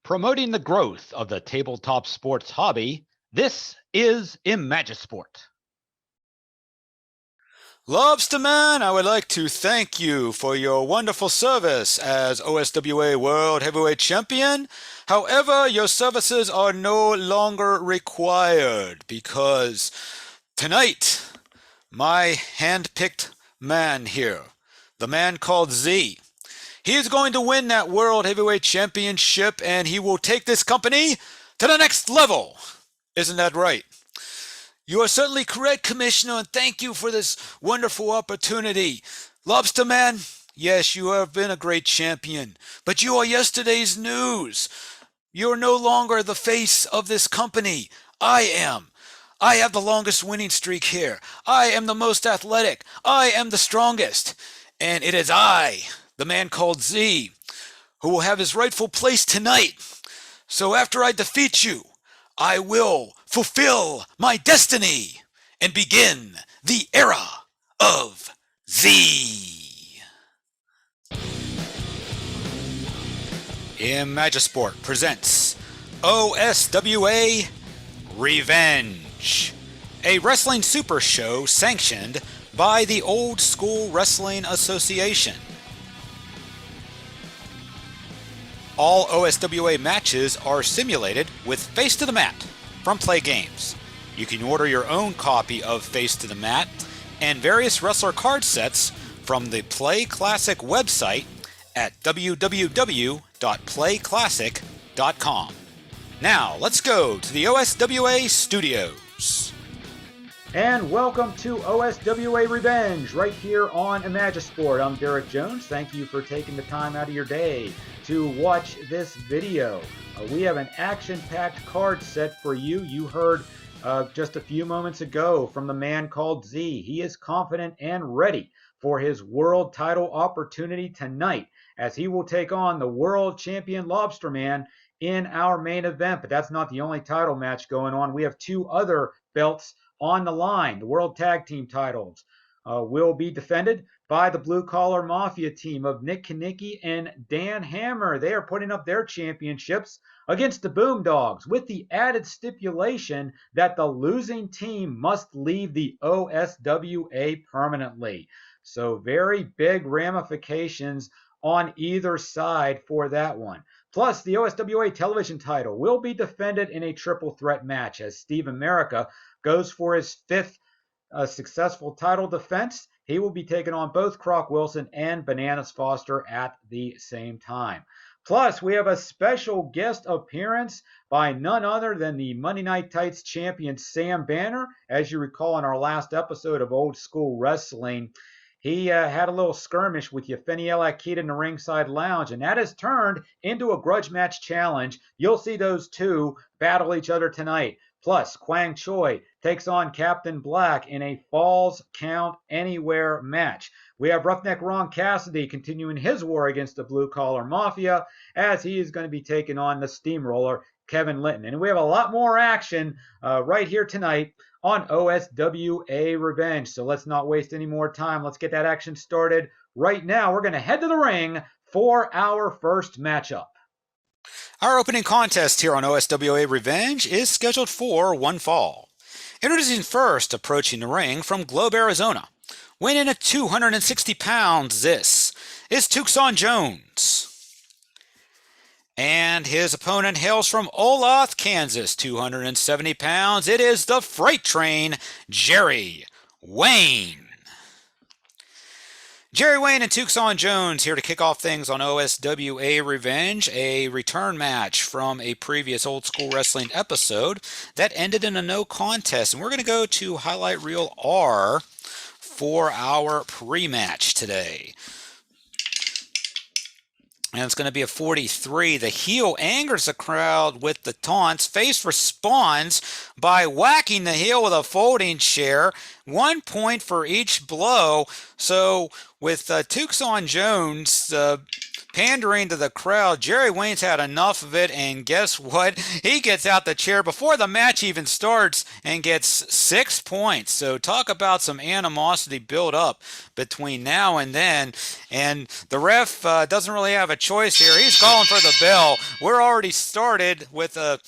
Promoting the growth of the tabletop sports hobby, this is Imagisport. Lobsterman, I would like to thank you for your wonderful service as OSWA World Heavyweight Champion. However, your services are no longer required because tonight, my hand-picked man here, the man called Z, he is going to win that World Heavyweight Championship and he will take this company to the next level. Isn't that right? You are certainly correct, Commissioner, and thank you for this wonderful opportunity. Lobsterman, yes, you have been a great champion, but you are yesterday's news. You are no longer the face of this company. I am. I have the longest winning streak here. I am the most athletic. I am the strongest. And it is I, the man called Z, who will have his rightful place tonight. So after I defeat you, I will fulfill my destiny and begin the era of Z. Imagisport presents OSWA Revenge, a wrestling super show sanctioned by the Old School Wrestling Association. All OSWA matches are simulated with Face to the Mat from PLAAY Games. You can order your own copy of Face to the Mat and various wrestler card sets from the PLAAY Classic website at www.playclassic.com. Now, let's go to the OSWA studios. And welcome to OSWA Revenge, right here on Imagisport. I'm Derek Jones. Thank you for taking the time out of your day to watch this video. We have an action-packed card set for you. You heard just a few moments ago from the man called Z. He is confident and ready for his world title opportunity tonight, as he will take on the world champion Lobsterman in our main event. But that's not the only title match going on. We have two other belts on the line. The World Tag Team titles will be defended by the Blue Collar Mafia team of Nick Kanicki and Dan Hammer. They are putting up their championships against the Boomdogs, with the added stipulation that the losing team must leave the OSWA permanently. So very big ramifications on either side for that one. Plus, the OSWA television title will be defended in a triple threat match as Steve America goes for his fifth successful title defense. He will be taking on both Croc Wilson and Bananas Foster at the same time. Plus, we have a special guest appearance by none other than the Monday Night Tights champion Sam Banner. As you recall in our last episode of Old School Wrestling, he had a little skirmish with Yefeni El Achid in the ringside lounge, and that has turned into a grudge match challenge. You'll see those two battle each other tonight. Plus, Kwang Choi takes on Captain Black in a Falls Count Anywhere match. We have Roughneck Ron Cassidy continuing his war against the Blue Collar Mafia, as he is going to be taking on the steamroller Kevin Linton. And we have a lot more action right here tonight on OSWA Revenge. So let's not waste any more time. Let's get that action started right now. We're going to head to the ring for our first matchup. Our opening contest here on OSWA Revenge is scheduled for one fall. Introducing first, approaching the ring from Globe, Arizona, weighing in at 260 pounds, this is Tucson Jones. And his opponent hails from Olathe, Kansas, 270 pounds. It is the Freight Train, Jerry Wayne. Jerry Wayne and Tucson Jones here to kick off things on OSWA Revenge, a return match from a previous Old School Wrestling episode that ended in a no contest. And we're going to go to Highlight Reel R for our pre-match today. And it's going to be a 43. The heel angers the crowd with the taunts. Face responds by whacking the heel with a folding chair. 1 point for each blow. So with Tucson Jones pandering to the crowd. Jerry Wayne's had enough of it, and guess what? He gets out the chair before the match even starts and gets 6 points. So talk about some animosity built up between now and then. And the ref doesn't really have a choice here. He's calling for the bell. We're already started with a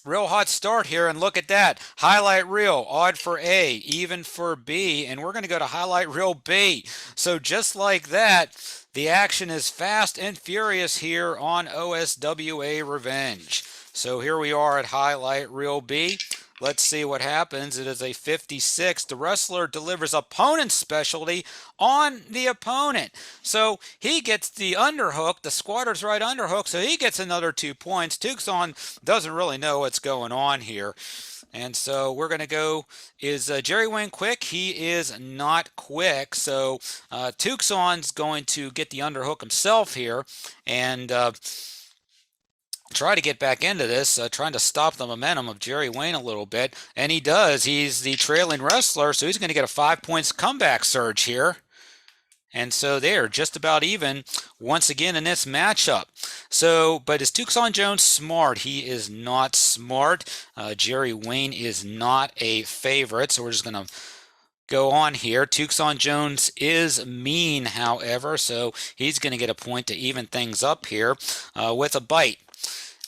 real hot start here, and look at that. Highlight reel, odd for A, even for B, and we're going to go to highlight reel B. So just like that, the action is fast and furious here on OSWA Revenge. So here we are at highlight reel B. Let's see what happens. It is a 56. The wrestler delivers opponent's specialty on the opponent. So he gets the underhook, the squatter's right underhook, so he gets another 2 points. Tucson doesn't really know what's going on here. And so we're going to go, is Jerry Wayne quick? He is not quick. So Tucson's going to get the underhook himself here and try to get back into this, trying to stop the momentum of Jerry Wayne a little bit. And he does. He's the trailing wrestler, so he's going to get a 5 points comeback surge here. And so they're just about even once again in this matchup. So, but is Tucson Jones smart? He is not smart. Jerry Wayne is not a favorite, so we're just going to go on here. Tucson Jones is mean, however, so he's going to get a point to even things up here with a bite.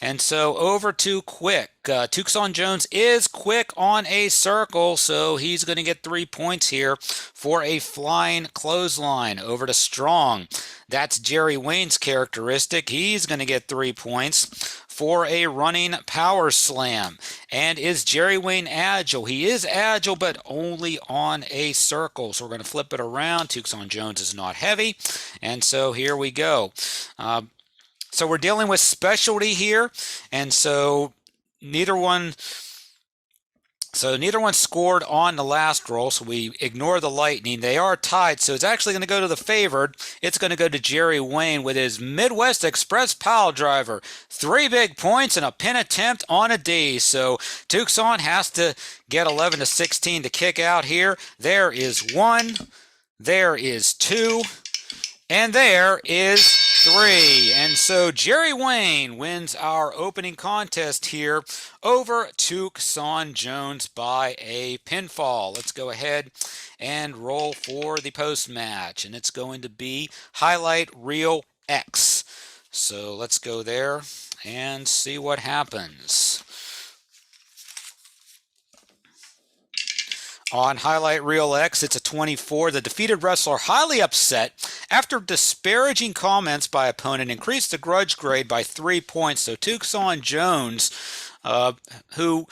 And so over to Quick. Tucson Jones is quick on a circle, so he's going to get 3 points here for a flying clothesline. Over to Strong. That's Jerry Wayne's characteristic. He's going to get 3 points for a running power slam. And is Jerry Wayne agile? He is agile, but only on a circle. So we're going to flip it around. Tucson Jones is not heavy. And so here we go. So we're dealing with specialty here, and so neither one scored on the last roll, so we ignore the Lightning. They are tied, so it's actually going to go to the favored. It's going to go to Jerry Wayne with his Midwest Express pile driver. 3 big points and a pin attempt on a D. So Tucson has to get 11 to 16 to kick out here. There is 1, there is 2, and there is 3. And so Jerry Wayne wins our opening contest here over Tucson Jones by a pinfall. Let's go ahead and roll for the post-match, and it's going to be highlight reel X. So let's go there and see what happens. On highlight reel X, it's a 24. The defeated wrestler, highly upset after disparaging comments by opponent, increased the grudge grade by 3 points. So Tucson Jones, who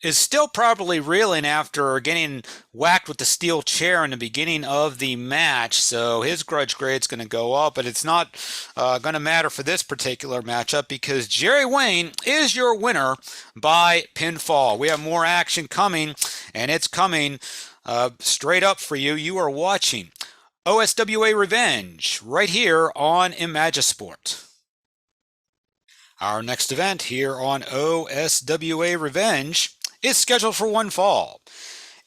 is still probably reeling after getting whacked with the steel chair in the beginning of the match, so his grudge grade's going to go up, but it's not going to matter for this particular matchup because Jerry Wayne is your winner by pinfall. We have more action coming, and it's coming straight up for you. You are watching OSWA Revenge right here on Imagisport. Our next event here on OSWA Revenge is scheduled for one fall.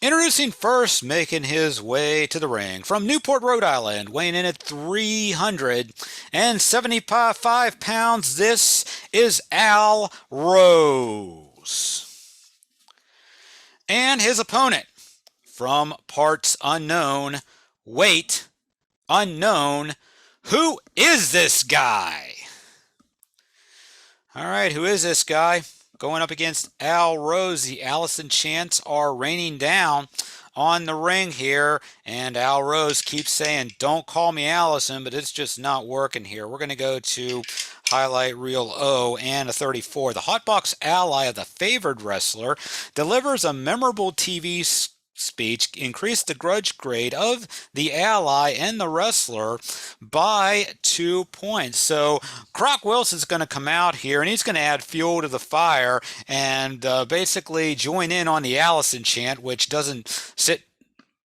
Introducing first, making his way to the ring from Newport, Rhode Island, weighing in at 375 pounds, this is Al Rose. And his opponent, from parts unknown, weight unknown, who is this guy? All right, who is this guy? Going up against Al Rose. The Allison chants are raining down on the ring here, and Al Rose keeps saying, "Don't call me Allison," but it's just not working here. We're going to go to highlight reel O and a 34. The Hotbox ally of the favored wrestler delivers a memorable TV speech, increased the grudge grade of the ally and the wrestler by 2 points. So Croc Wilson's going to come out here, and he's going to add fuel to the fire and basically join in on the Allison chant, which doesn't sit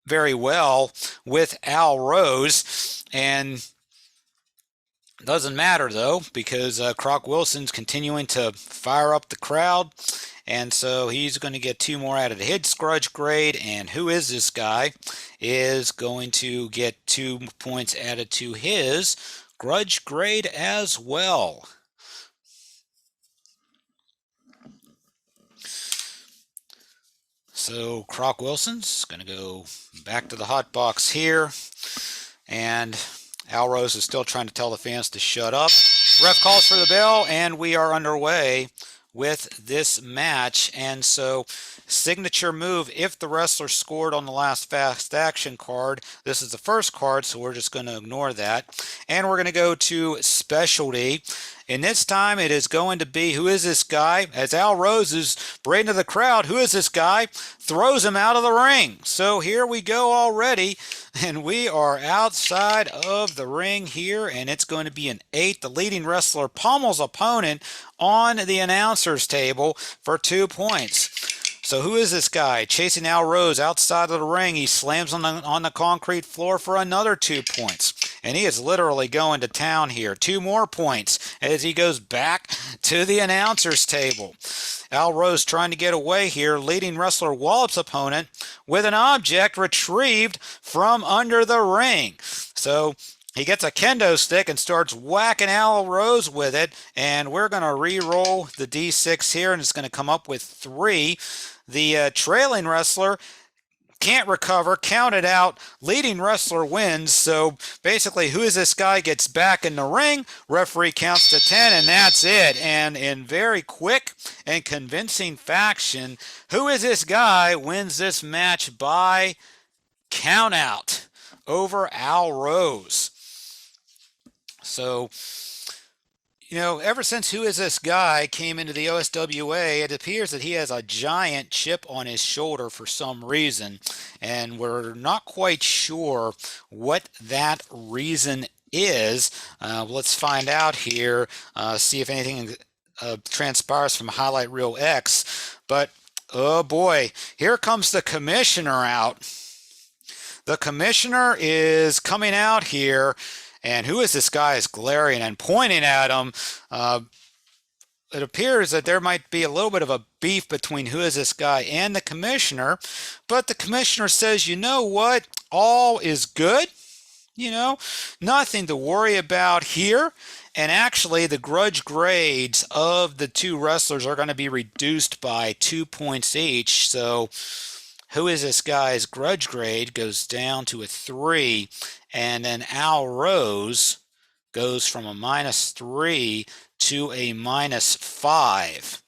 very well with Al Rose. And doesn't matter though, because Croc Wilson's continuing to fire up the crowd. and so he's going to get 2 more out of his grudge grade. And who is this guy is going to get 2 points added to his grudge grade as well. So Croc Wilson's going to go back to the hot box here, and Al Rose is still trying to tell the fans to shut up. Ref calls for the bell, and we are underway with this match. And so signature move, if the wrestler scored on the last fast action card. This is the first card, so we're just going to ignore that. And we're going to go to specialty. And this time it is going to be, who is this guy? As Al Rose is braiding to the crowd, who is this guy? Throws him out of the ring. So here we go already. And we are outside of the ring here, and it's going to be an 8. The leading wrestler pummels opponent on the announcer's table for 2 points. So who is this guy? Chasing Al Rose outside of the ring. He slams on the concrete floor for another 2 points. And he is literally going to town here. 2 more points as he goes back to the announcer's table. Al Rose trying to get away here. Leading wrestler wallops opponent with an object retrieved from under the ring. So he gets a kendo stick and starts whacking Al Rose with it. And we're going to re-roll the D6 here, and it's going to come up with 3. The trailing wrestler can't recover, counted out, leading wrestler wins. So basically, who is this guy? Gets back in the ring, referee counts to 10, and that's it. And in very quick and convincing fashion, who is this guy? Wins this match by count out over Al Rose. So, you know, ever since Who Is This Guy came into the OSWA, it appears that he has a giant chip on his shoulder for some reason, and we're not quite sure what that reason is. Let's find out here, see if anything transpires from Highlight Reel X. But, oh boy, here comes the commissioner out. The commissioner is coming out here. And who is this guy is glaring and pointing at him. It appears that there might be a little bit of a beef between who is this guy and the commissioner. But the commissioner says, you know what? All is good. You know, nothing to worry about here. And actually, the grudge grades of the 2 wrestlers are going to be reduced by 2 points each. So who is this guy's grudge grade goes down to a 3. And then Al Rose goes from a -3 to a -5.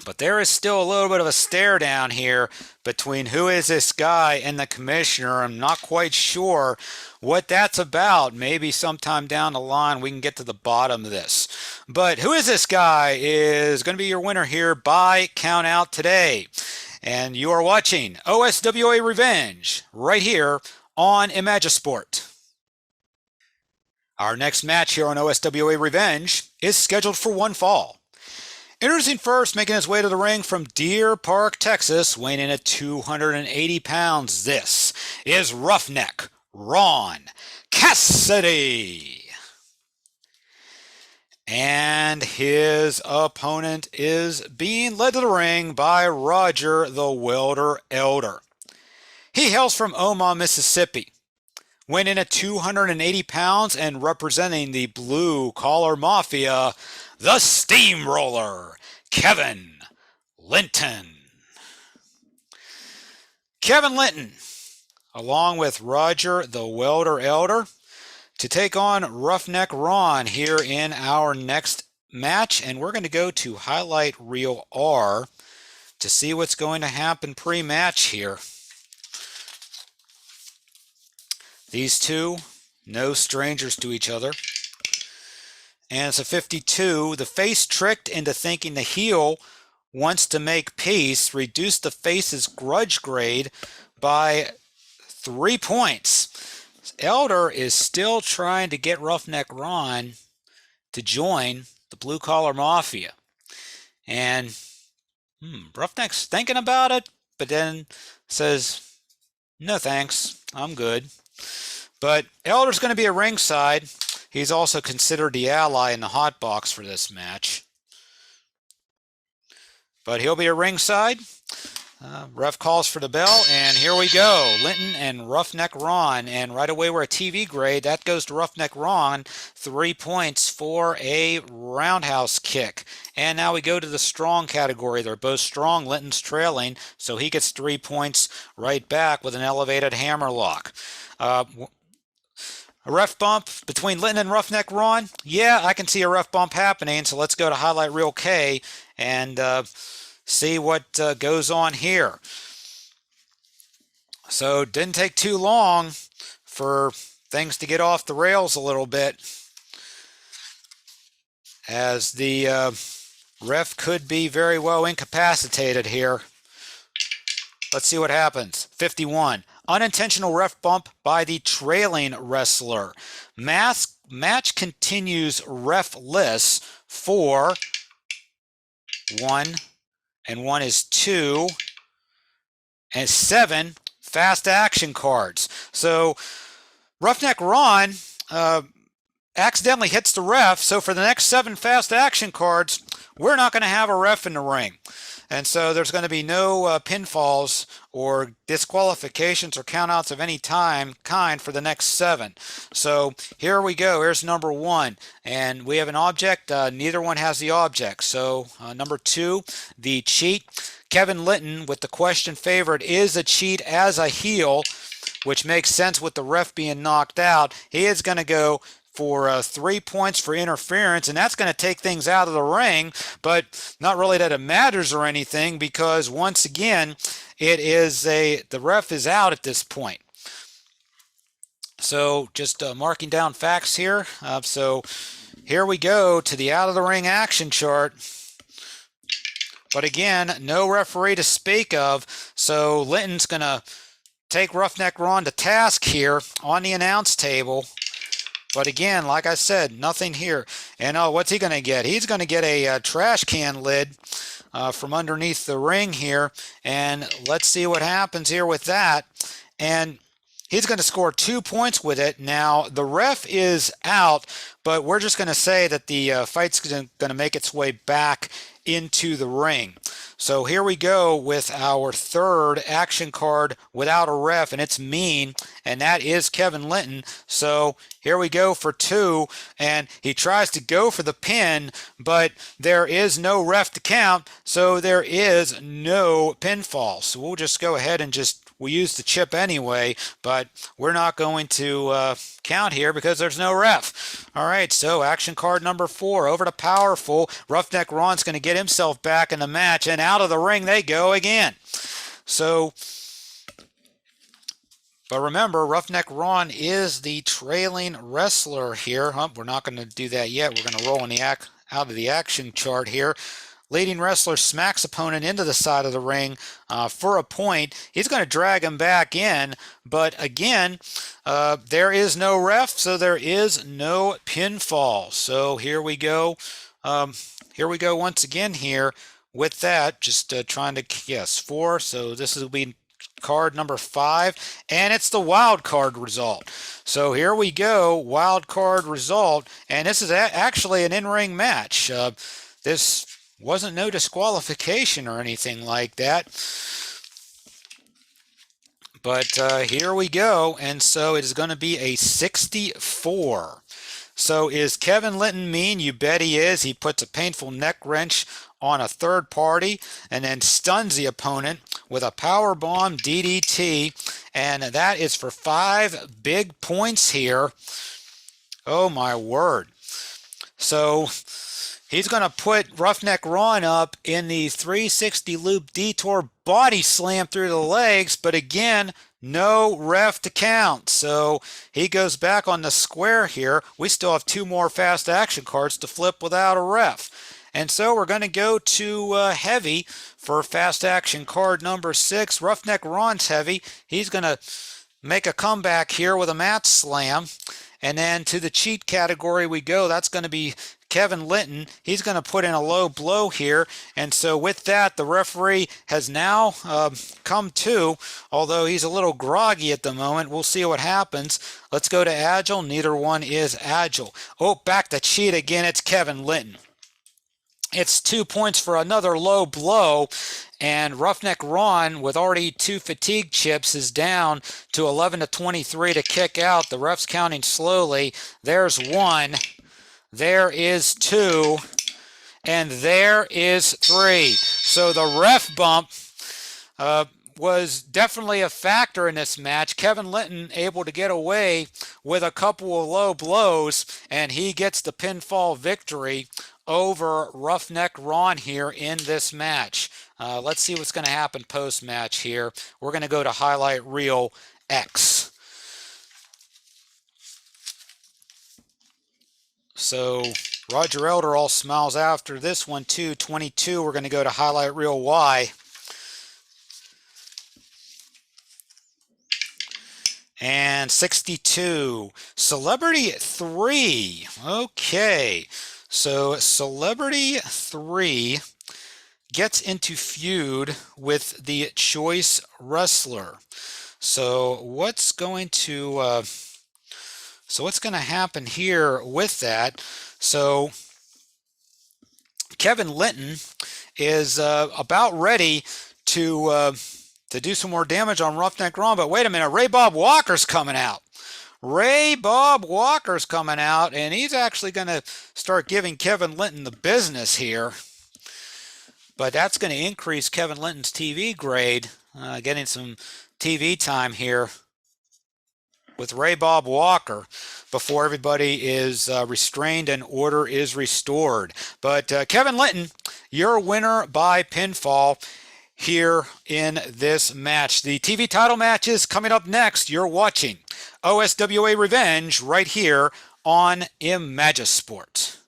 But there is still a little bit of a stare down here between who is this guy and the commissioner. I'm not quite sure what that's about. Maybe sometime down the line we can get to the bottom of this. But who is this guy is going to be your winner here by count out today. And you are watching OSWA Revenge right here on Imagisport. Our next match here on OSWA Revenge is scheduled for one fall. Introducing first, making his way to the ring from Deer Park, Texas, weighing in at 280 pounds. This is Roughneck Ron Cassidy. And his opponent is being led to the ring by Roger the Welder Elder. He hails from Omaha, Mississippi, weighing in at 280 pounds and representing the Blue Collar Mafia, the Steamroller, Kevin Linton. Kevin Linton, along with Roger the Welder Elder, to take on Roughneck Ron here in our next match. And we're going to go to Highlight Reel R to see what's going to happen pre-match here. These 2, no strangers to each other. And it's a 52. The face tricked into thinking the heel wants to make peace, reduced the face's grudge grade by 3 points. Elder is still trying to get Roughneck Ron to join the Blue Collar Mafia. And Roughneck's thinking about it, but then says, no thanks, I'm good. But Elder's going to be a ringside. He's also considered the ally in the hot box for this match. but he'll be at ringside. Ref calls for the bell, and here we go. Linton and Roughneck Ron, and right away we're a TV grade. That goes to Roughneck Ron, 3 points for a roundhouse kick. And now we go to the strong category. They're both strong. Linton's trailing, so he gets 3 points right back with an elevated hammerlock. A ref bump between Linton and Roughneck Ron? Yeah, I can see a ref bump happening, so let's go to Highlight Reel K and see what goes on here. So it didn't take too long for things to get off the rails a little bit, as the ref could be very well incapacitated here. Let's see what happens. 51. Unintentional ref bump by the trailing wrestler. Match continues refless for 1, and 1 is 2, and 7 fast action cards. So Roughneck Ron accidentally hits the ref, so for the next 7 fast action cards, we're not going to have a ref in the ring. And so there's going to be no pinfalls or disqualifications or countouts of any kind for the next 7. So here we go. Here's number 1. And we have an object. Neither one has the object. So number 2, the cheat. Kevin Linton with the question favored, is a cheat as a heel, which makes sense with the ref being knocked out. He is going to go for 3 points for interference, and that's going to take things out of the ring, but not really that it matters or anything, because once again, the ref is out at this point. So just marking down facts here. So here we go to the out of the ring action chart. But again, no referee to speak of, so Linton's going to take Roughneck Ron to task here on the announce table. But again, like I said, nothing here. And what's he going to get? He's going to get a trash can lid from underneath the ring here. And let's see what happens here with that. And he's going to score 2 points with it. Now, the ref is out, but we're just going to say that the fight's going to make its way back into the ring. So here we go with our third action card without a ref, and it's mean, and that is Kevin Linton. So here we go for 2, and he tries to go for the pin, but there is no ref to count, so there is no pinfall. So we'll just go ahead and we use the chip anyway, but we're not going to count here because there's no ref. All right, so action card number 4, over to Powerful. Roughneck Ron's going to get himself back in the match, and out of the ring they go again. So, but remember, Roughneck Ron is the trailing wrestler here. We're not going to do that yet. We're going to roll out of the action chart here. Leading wrestler smacks opponent into the side of the ring for a point. He's going to drag him back in, but again, there is no ref, so there is no pinfall. So here we go. Here we go once again here with that. Just trying to guess 4. So this will be card number 5, and it's the wild card result. So here we go, wild card result, and this is actually an in-ring match. This wasn't no disqualification or anything like that. But here we go, and so it is going to be a 64. So is Kevin Linton mean? You bet he is. He puts a painful neck wrench on a third party and then stuns the opponent with a powerbomb DDT, and that is for 5 big points here. Oh my word. So he's going to put Roughneck Ron up in the 360 loop detour body slam through the legs, but again, no ref to count. So he goes back on the square here. We still have 2 more fast action cards to flip without a ref. And so we're going to go to heavy for fast action card number 6. Roughneck Ron's heavy. He's going to make a comeback here with a mat slam. And then to the cheat category we go. That's going to be Kevin Linton. He's going to put in a low blow here. And so with that, the referee has now come to, although he's a little groggy at the moment. We'll see what happens. Let's go to agile. Neither one is agile. Oh, back to cheat again. It's Kevin Linton. It's 2 points for another low blow, and Roughneck Ron, with already 2 fatigue chips, is down to 11-23 to kick out. The ref's counting slowly. There's 1, there is 2, and there is 3. So the ref bump was definitely a factor in this match. Kevin Linton able to get away with a couple of low blows, and he gets the pinfall victory over Roughneck Ron here in this match. Let's see what's going to happen post-match here. We're going to go to highlight reel X. So Roger Elder all smiles after this one too. 22, we're going to go to highlight reel Y. And 62, Celebrity 3. Okay, so Celebrity 3 gets into feud with the Choice Wrestler. So what's going to happen here with that? So Kevin Linton is about ready to do some more damage on Roughneck Ron, but wait a minute, Ray Bob Walker's coming out. Ray Bob Walker's coming out, and he's actually going to start giving Kevin Linton the business here. But that's going to increase Kevin Linton's TV grade, getting some TV time here with Ray Bob Walker before everybody is restrained and order is restored. But Kevin Linton, your winner by pinfall here in this match. The TV title match is coming up next. You're watching OSWA Revenge right here on Imagisport.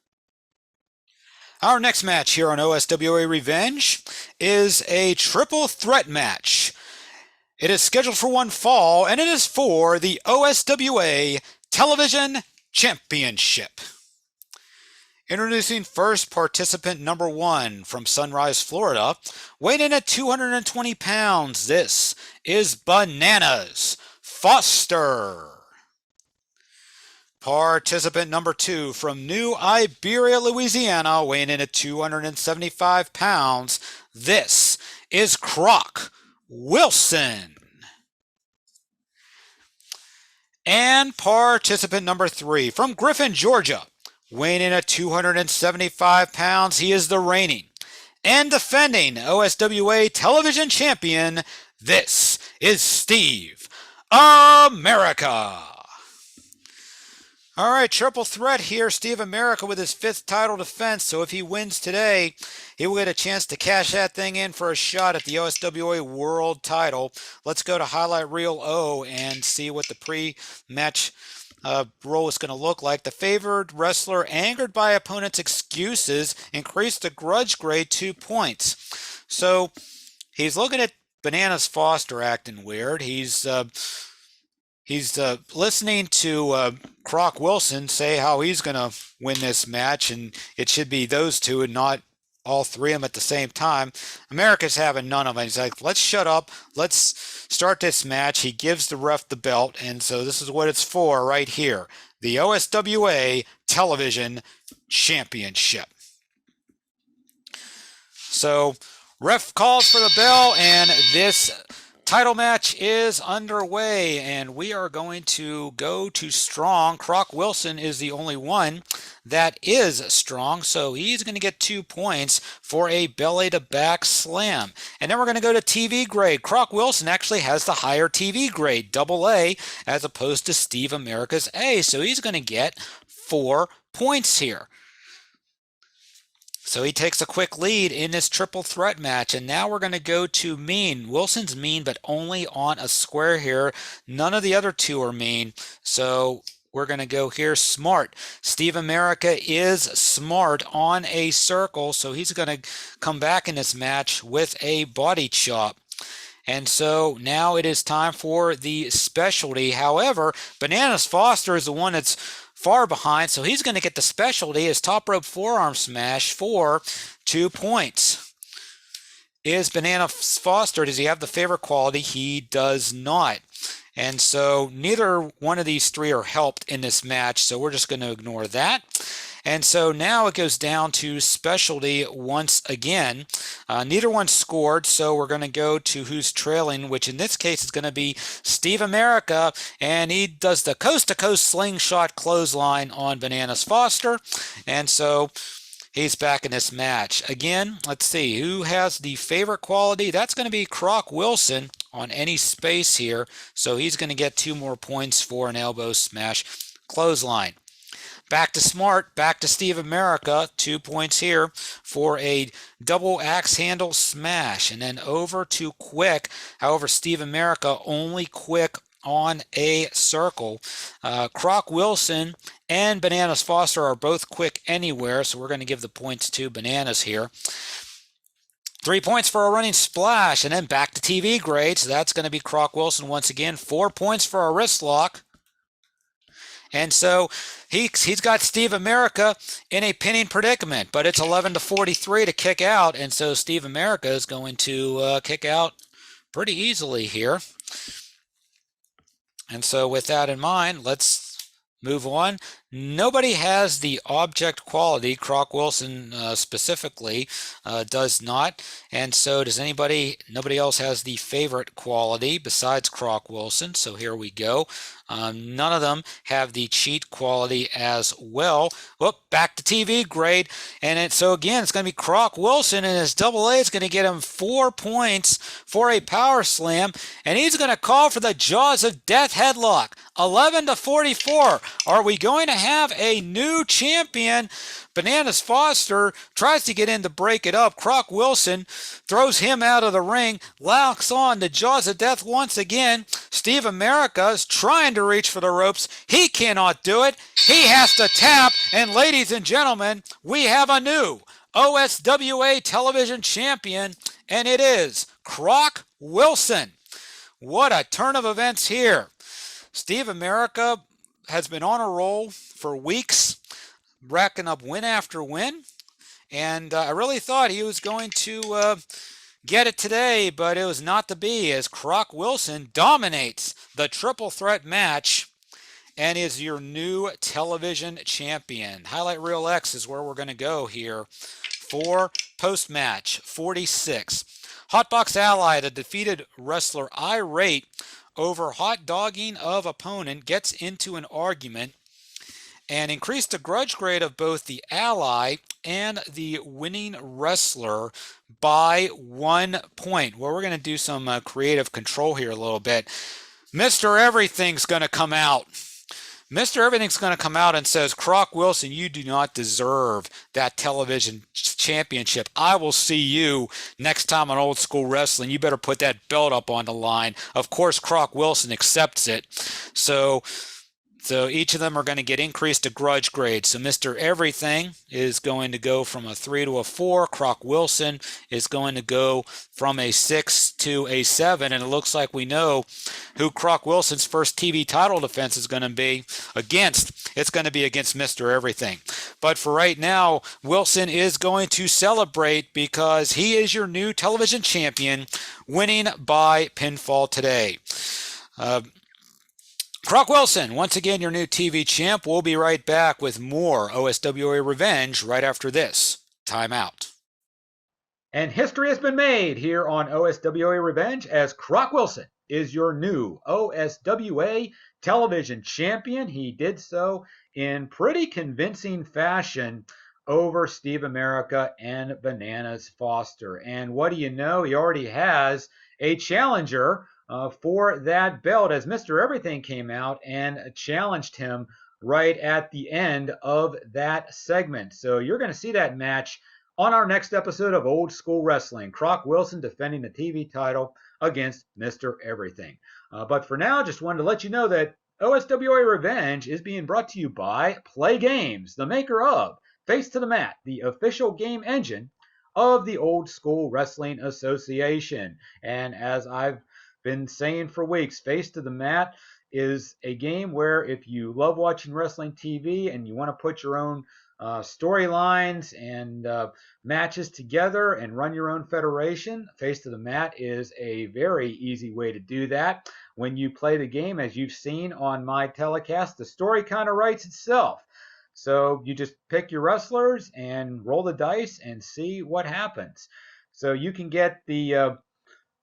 Our next match here on OSWA Revenge is a triple threat match. It is scheduled for one fall, and it is for the OSWA Television Championship. Introducing first participant number 1 from Sunrise, Florida, weighing in at 220 pounds. This is Bananas Foster. Participant number 2 from New Iberia, Louisiana, weighing in at 275 pounds. This is Croc Wilson. And participant number 3 from Griffin, Georgia, weighing in at 275 pounds, he is the reigning and defending OSWA Television Champion. This is Steve America. All right, triple threat here. Steve America with his 5th title defense. So if he wins today, he will get a chance to cash that thing in for a shot at the OSWA World title. Let's go to highlight reel O and see what the pre-match role is going to look like. The favored wrestler, angered by opponent's excuses, increased the grudge grade 2 points. So he's looking at Bananas Foster acting weird. He's listening to Croc Wilson say how he's going to win this match, and it should be those two and not all 3 of them at the same time. America's having none of it. He's like, let's shut up. Let's start this match. He gives the ref the belt, and so this is what it's for right here. The OSWA Television Championship. So ref calls for the bell, and this title match is underway, and we are going to go to strong. Croc Wilson is the only one that is strong, so he's going to get 2 points for a belly to back slam. And then we're going to go to TV grade. Croc Wilson actually has the higher TV grade, double A, as opposed to Steve America's A, so he's going to get 4 points here. So he takes a quick lead in this triple threat match, and now we're going to go to mean. Wilson's mean, but only on a square here. None of the other 2 are mean, so we're going to go here smart. Steve America is smart on a circle, so he's going to come back in this match with a body chop. And so now it is time for the specialty. However, Bananas Foster is the one that's far behind, so he's going to get the specialty as top rope forearm smash for 2 points. Is Bananas Foster, does he have the favorite quality? He does not. And so neither one of these 3 are helped in this match, so we're just going to ignore that. And so now it goes down to specialty once again. Neither one scored, so we're going to go to who's trailing, which in this case is going to be Steve America, and he does the coast-to-coast slingshot clothesline on Bananas Foster. And so he's back in this match. Again, let's see, who has the favorite quality? That's going to be Croc Wilson on any space here. So he's going to get 2 more points for an elbow smash clothesline. Back to Smart, back to Steve America, 2 points here for a double axe handle smash. And then over to Quick. However, Steve America only Quick on a circle. Croc Wilson and Bananas Foster are both quick anywhere, so we're going to give the points to Bananas here. 3 points for a running splash, and then back to TV grade, so that's going to be Croc Wilson once again. 4 points for a wrist lock. And so he's got Steve America in a pinning predicament, but it's 11-43 to kick out, and so Steve America is going to kick out pretty easily here. And so with that in mind, let's move on. Nobody has the object quality. Croc Wilson specifically does not. And so does anybody, nobody else has the favorite quality besides Croc Wilson. So here we go. None of them have the cheat quality as well. Whoop, back to TV grade. And so again, it's going to be Croc Wilson, and his double A is going to get him 4 points for a power slam. And he's going to call for the Jaws of Death headlock. 11-44. Are we going to have a new champion? Bananas Foster tries to get in to break it up. Croc Wilson throws him out of the ring, locks on the Jaws of Death once again. Steve America is trying to reach for the ropes. He cannot do it. He has to tap. And ladies and gentlemen, we have a new OSWA television champion, and it is Croc Wilson. What a turn of events here. Steve America has been on a roll for weeks, racking up win after win, and I really thought he was going to get it today, but it was not to be, as Croc Wilson dominates the triple threat match and is your new television champion. Highlight Reel X is where we're going to go here for post-match 46. Hotbox Ally, the defeated wrestler, irate over hot dogging of opponent, gets into an argument and increased the grudge grade of both the ally and the winning wrestler by 1 point. Well, we're going to do some creative control here a little bit. Mr. Everything's going to come out. Mr. Everything's going to come out and says, Croc Wilson, you do not deserve that television championship. I will see you next time on Old School Wrestling. You better put that belt up on the line. Of course, Croc Wilson accepts it. So each of them are going to get increased to grudge grade. So Mr. Everything is going to go from a 3 to a 4. Croc Wilson is going to go from a 6 to a 7. And it looks like we know who Croc Wilson's first TV title defense is going to be against. It's going to be against Mr. Everything. But for right now, Wilson is going to celebrate because he is your new television champion, winning by pinfall today. Croc Wilson, once again, your new TV champ. We'll be right back with more OSWA Revenge right after this timeout. And history has been made here on OSWA Revenge as Croc Wilson is your new OSWA television champion. He did so in pretty convincing fashion over Steve America and Bananas Foster. And what do you know? He already has a challenger for that belt, as Mr. Everything came out and challenged him right at the end of that segment. So you're going to see that match on our next episode of Old School Wrestling. Croc Wilson defending the TV title against Mr. Everything. But for now, just wanted to let you know that OSWA Revenge is being brought to you by PLAAY Games, the maker of Face to the Mat, the official game engine of the Old School Wrestling Association. And as I've been saying for weeks, Face to the Mat is a game where if you love watching wrestling TV and you want to put your own storylines and matches together and run your own federation, Face to the Mat is a very easy way to do that. When you play the game, as you've seen on my telecast, the story kind of writes itself. So you just pick your wrestlers and roll the dice and see what happens. So you can get the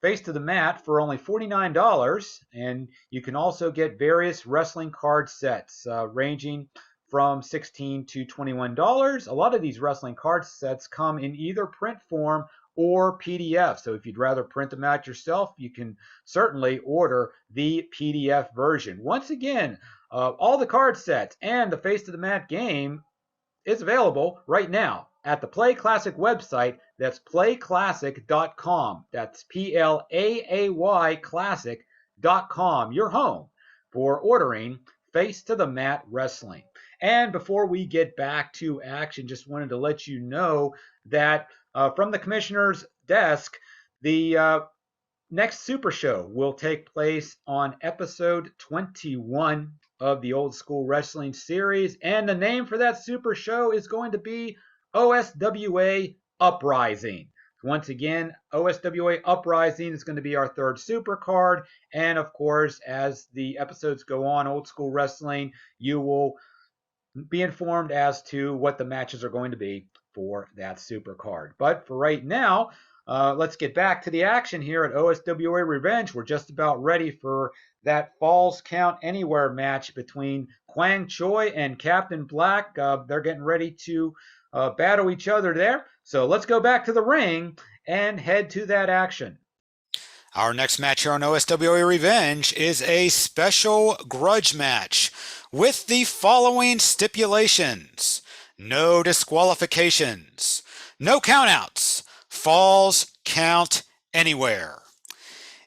face to the mat for only $49, and you can also get various wrestling card sets ranging from $16 to $21. A lot of these wrestling card sets come in either print form or PDF. So if you'd rather print them out yourself, you can certainly order the PDF version. Once again, all the card sets and the face to the mat game is available right now at the Play Classic website. That's playclassic.com. That's PLAAY classic.com. Your home for ordering face to the mat wrestling. And before we get back to action, just wanted to let you know that from the commissioner's desk, the next Super Show will take place on episode 21 of the Old School Wrestling series, and the name for that Super Show is going to be OSWA Uprising. Once again, OSWA Uprising is going to be our third super card, and of course, as the episodes go on, Old School Wrestling, you will be informed as to what the matches are going to be for that super card. But for right now, let's get back to the action here at OSWA Revenge. We're just about ready for that Falls Count Anywhere match between Kwang Choi and Captain Black. They're getting ready to battle each other there. So let's go back to the ring and head to that action. Our next match here on OSWA Revenge is a special grudge match with the following stipulations: no disqualifications, no countouts, falls count anywhere.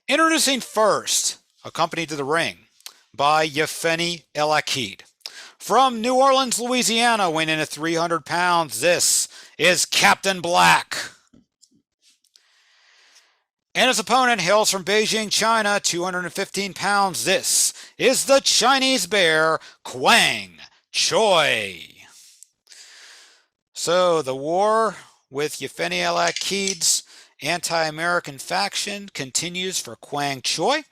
Introducing first, accompanied to the ring by Yefeni El Achid. From New Orleans, Louisiana, weighing in at 300 pounds, this is Captain Black. And his opponent hails from Beijing, China, 215 pounds. This is the Chinese Bear, Kwang Choi. So the war with Yefeni El Achid's anti-American faction continues for Kwang Choi.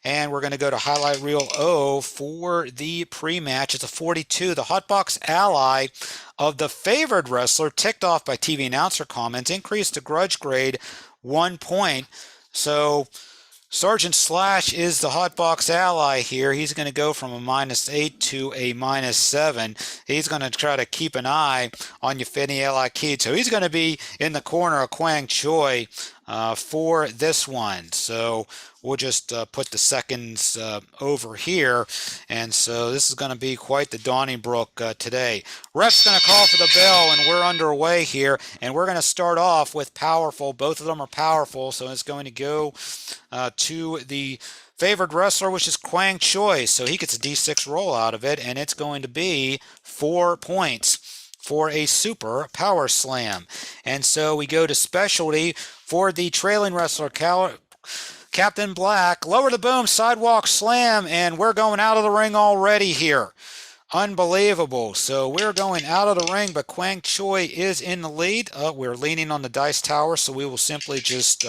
And we're going to go to highlight reel O for the pre-match. It's a 42. The Hotbox ally of the favored wrestler, ticked off by TV announcer comments, increased the grudge grade 1 point. So Sergeant Slash is the Hotbox ally here. He's going to go from a -8 to a -7. He's going to try to keep an eye on Yefeni El Achid. So he's going to be in the corner of Kwang Choi for this one. So we'll just put the seconds over here. And so this is going to be quite the Donnybrook today. Ref's going to call for the bell, and we're underway here. And we're going to start off with powerful. Both of them are powerful, so it's going to go to the favored wrestler, which is Kwang Choi. So he gets a D6 roll out of it, and it's going to be 4 points for a super power slam. And so we go to specialty for the trailing wrestler, Captain Black. Lower the boom, sidewalk slam, and we're going out of the ring already here. Unbelievable. So we're going out of the ring, but Kwang Choi is in the lead. We're leaning on the dice tower, so we will simply just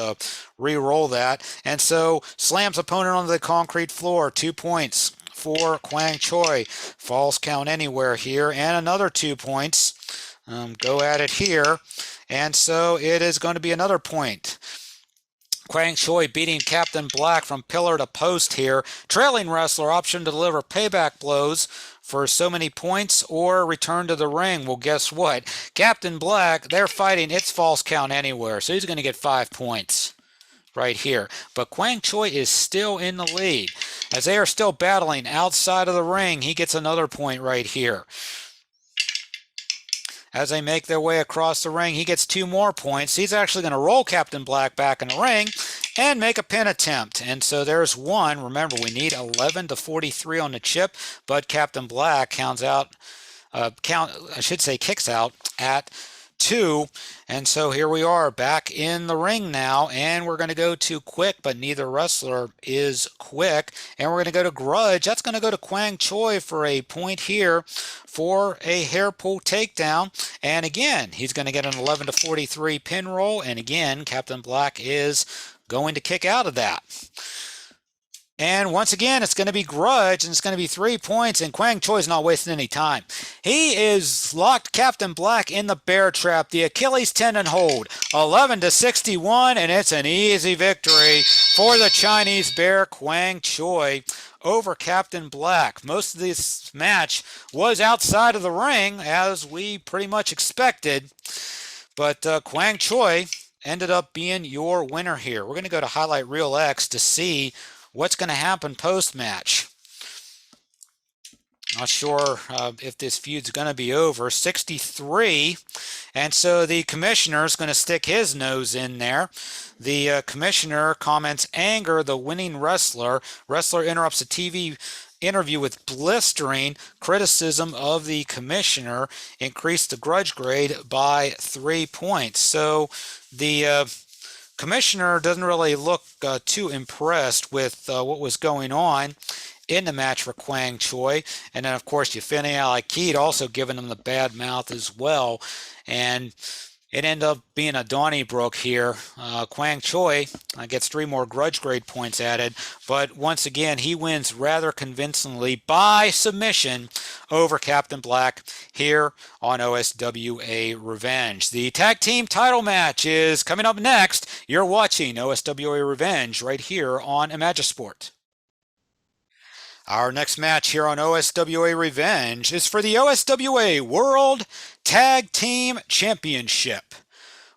re-roll that. And so slams opponent onto the concrete floor. 2 points for Kwang Choi. Falls count anywhere here, and another 2 points. Go at it here. And so it is going to be another point. Kwang Choi beating Captain Black from pillar to post here. Trailing wrestler, option to deliver payback blows for so many points or return to the ring. Well, guess what? Captain Black, they're fighting. It's false count anywhere. So he's going to get 5 points right here. But Kwang Choi is still in the lead. As they are still battling outside of the ring, he gets another point right here. As they make their way across the ring, he gets 2 more points. He's actually going to roll Captain Black back in the ring and make a pin attempt. And so there's 1. Remember, we need 11 to 43 on the chip, but Captain Black kicks out at 2. And so here we are back in the ring now, and we're going to go to quick, but neither wrestler is quick. And we're going to go to grudge. That's going to go to Kwang Choi for a point here for a hair pull takedown. And again, he's going to get an 11 to 43 pin roll. And again, Captain Black is going to kick out of that. And once again, it's going to be grudge, and it's going to be 3 points, and Kwang Choi's not wasting any time. He is locked Captain Black in the bear trap, the Achilles tendon hold, 11-61, and it's an easy victory for the Chinese bear, Kwang Choi, over Captain Black. Most of this match was outside of the ring, as we pretty much expected, but Kwang Choi ended up being your winner here. We're going to go to Highlight Reel X to see what's going to happen post-match. Not sure if this feud's going to be over. 63, and so the commissioner is going to stick his nose in there. The commissioner comments, anger the winning wrestler. Wrestler interrupts a TV interview with blistering criticism of the commissioner. Increased the grudge grade by 3 points. So the commissioner doesn't really look too impressed with what was going on in the match for Kwang Choi. And then, of course, Yefeni El Achid also giving him the bad mouth as well. And it ended up being a Donnybrook here. Kwang Choi gets 3 more grudge grade points added, but once again, he wins rather convincingly by submission over Captain Black here on OSWA Revenge. The tag team title match is coming up next. You're watching OSWA Revenge right here on Imagisport. Our next match here on OSWA Revenge is for the OSWA World Tag Team Championship,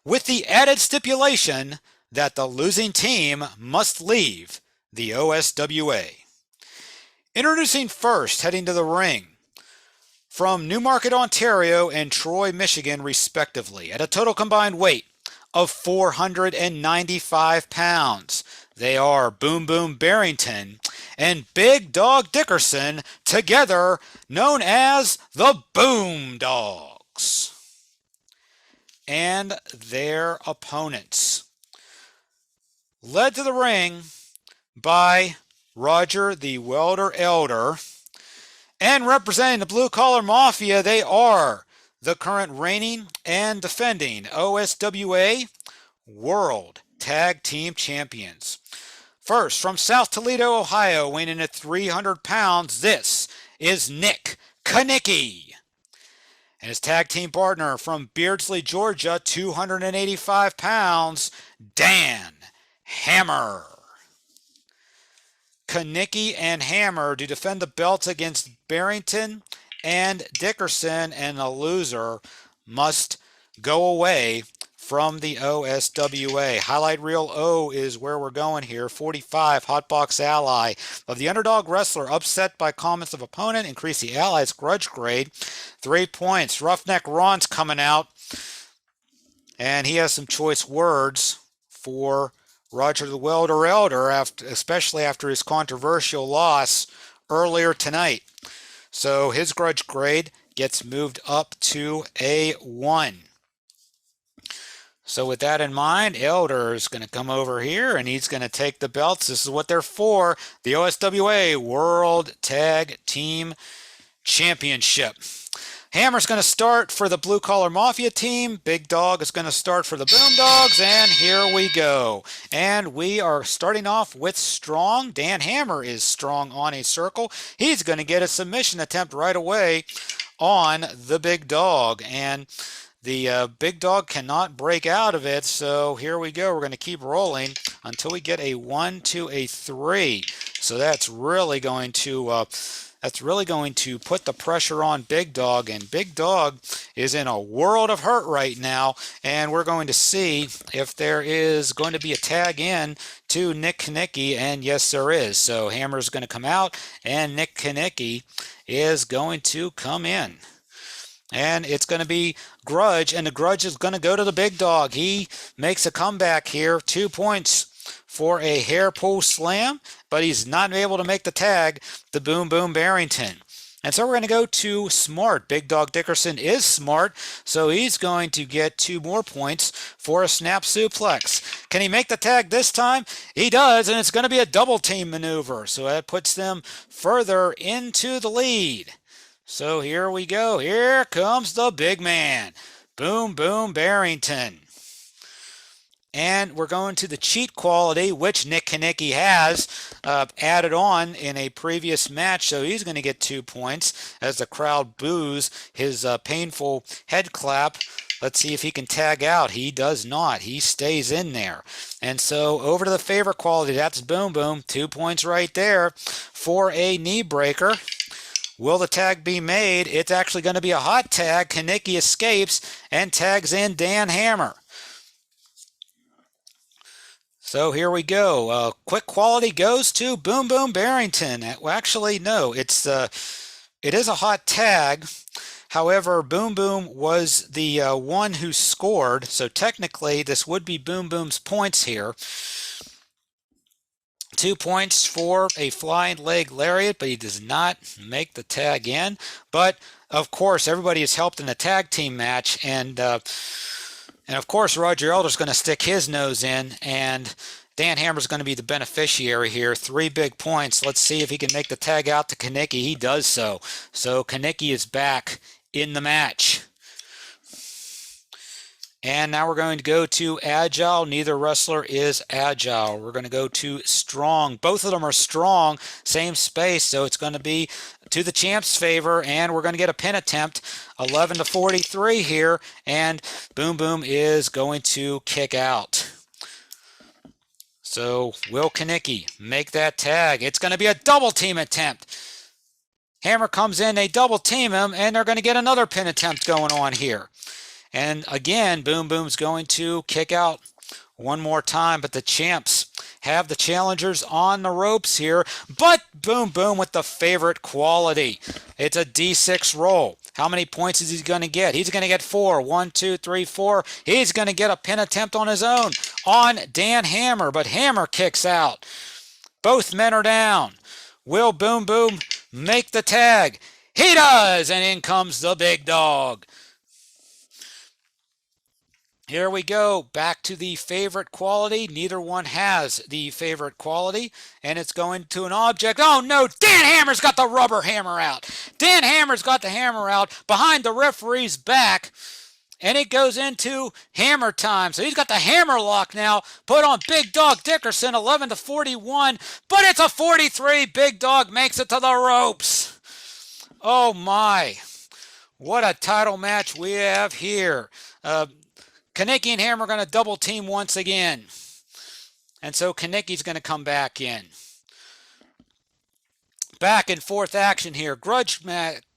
with the added stipulation that the losing team must leave the OSWA. Introducing first, heading to the ring, from Newmarket, Ontario and Troy, Michigan, respectively, at a total combined weight of 495 pounds. They are Boom Boom Barrington and Big Dog Dickerson, together known as the Boom Dogs. And their opponents, led to the ring by Roger the Welder Elder, and representing the Blue Collar Mafia, they are the current reigning and defending OSWA World Tag Team Champions. First, from South Toledo, Ohio, weighing in at 300 pounds, this is Nick Kanicki. And his tag team partner from Beardsley, Georgia, 285 pounds, Dan Hammer. Kanicki and Hammer to defend the belts against Barrington and Dickerson, and the loser must go away from the OSWA. Highlight Reel O is where we're going here. 45, Hotbox Ally. Of the underdog wrestler upset by comments of opponent, increase the allies' grudge grade 3 points. Roughneck Ron's coming out, and he has some choice words for Roger the Welder Elder, especially after his controversial loss earlier tonight. So his grudge grade gets moved up to a 1. So with that in mind, Elder is going to come over here and he's going to take the belts. This is what they're for, the OSWA World Tag Team Championship. Hammer's going to start for the Blue Collar Mafia team. Big Dog is going to start for the Boom Dogs, and here we go. And we are starting off with strong. Dan Hammer is strong on a circle. He's going to get a submission attempt right away on the Big Dog, and the Big Dog cannot break out of it, so here we go. We're going to keep rolling until we get a 1, 2, a 3. So that's really going to put the pressure on Big Dog, and Big Dog is in a world of hurt right now, and we're going to see if there is going to be a tag in to Nick Kanicki, and yes, there is. So Hammer's going to come out, and Nick Kanicki is going to come in. And it's going to be grudge, and the grudge is going to go to the Big Dog. He makes a comeback here, 2 points for a hair pull slam, but he's not able to make the tag, the Boom Boom Barrington. And so we're going to go to smart. Big Dog Dickerson is smart, so he's going to get 2 more points for a snap suplex. Can he make the tag this time? He does, and it's going to be a double team maneuver. So that puts them further into the lead. So here we go. Here comes the big man, Boom Boom Barrington. And we're going to the cheat quality, which Nick Kanicki has added on in a previous match. So he's going to get 2 points as the crowd boos his painful head clap. Let's see if he can tag out. He does not. He stays in there. And so over to the favorite quality. That's Boom Boom. 2 points right there for a knee breaker. Will the tag be made? It's actually going to be a hot tag. Kanicki escapes and tags in Dan Hammer. So here we go. Quick quality goes to Boom Boom Barrington. Well, actually, no. It is a hot tag. However, Boom Boom was the one who scored. So technically, this would be Boom Boom's points here. 2 points for a flying leg lariat, but he does not make the tag in. But of course, everybody is helped in the tag team match, and of course, Roger Elder's going to stick his nose in, and Dan Hammer's going to be the beneficiary here. 3 big points. Let's see if he can make the tag out to Kanicki. He does so. So Kanicki is back in the match. And now we're going to go to agile. Neither wrestler is agile. We're going to go to strong. Both of them are strong. Same space, so it's going to be to the champ's favor, and we're going to get a pin attempt. 11-43 here, and Boom Boom is going to kick out. So will Kanicki make that tag? It's going to be a double team attempt. Hammer comes in, they double team him, and they're going to get another pin attempt going on here. And again, Boom Boom's going to kick out one more time, but the champs have the challengers on the ropes here. But Boom Boom with the favorite quality. It's a D6 roll. How many points is he going to get? He's going to get 4. 1, 2, 3, 4. He's going to get a pin attempt on his own on Dan Hammer, but Hammer kicks out. Both men are down. Will Boom Boom make the tag? He does, and in comes the big dog. Here we go, back to the favorite quality. Neither one has the favorite quality, and it's going to an object. Oh no, Dan Hammer's got the rubber hammer out. Dan Hammer's got the hammer out behind the referee's back, and it goes into hammer time. So he's got the hammer lock now, put on Big Dog Dickerson, 11-41, but it's a 43. Big Dog makes it to the ropes. Oh my, what a title match we have here. Kanicki and Hammer are going to double team once again. And so Kanicki's going to come back in. Back and forth action here. Grudge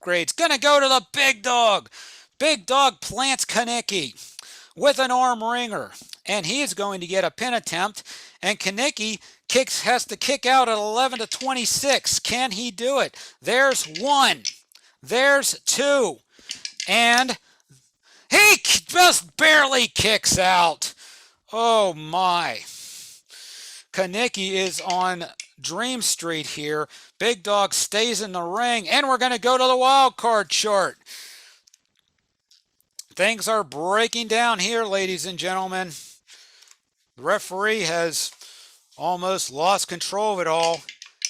grade's going to go to the Big Dog. Big Dog plants Kanicki with an arm wringer. And he is going to get a pin attempt. And Kanicki has to kick out at 11-26. Can he do it? There's 1. There's 2. And he just barely kicks out. Oh my. Kanicki is on Dream Street here. Big Dog stays in the ring, and we're going to go to the wild card chart. Things are breaking down here, ladies and gentlemen. The referee has almost lost control of it all.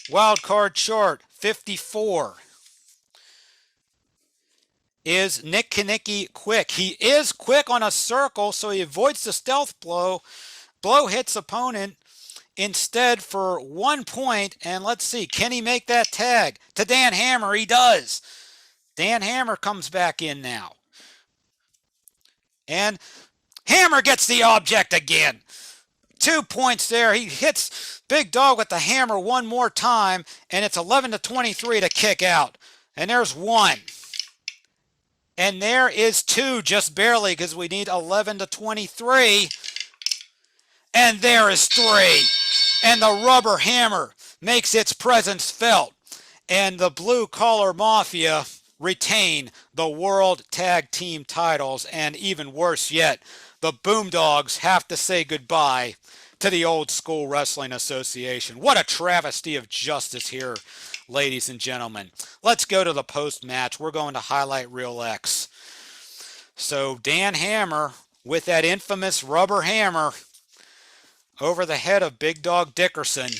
Wild card chart 54. Is Nick Kanicki quick? He is quick on a circle, so he avoids the stealth blow. Blow hits opponent instead for 1 point, and let's see, can he make that tag? To Dan Hammer, he does. Dan Hammer comes back in now. And Hammer gets the object again. 2 points there. He hits Big Dog with the hammer one more time, and it's 11-23 to kick out. And there's 1. And there is 2, just barely, because we need 11-23. And there is 3. And the rubber hammer makes its presence felt. And the Blue Collar Mafia retain the World Tag Team titles. And even worse yet, the Boomdogs have to say goodbye to the Old School Wrestling Association. What a travesty of justice here, ladies and gentlemen. Let's go to the post-match. We're going to highlight Real X. So Dan Hammer with that infamous rubber hammer over the head of Big Dog Dickerson.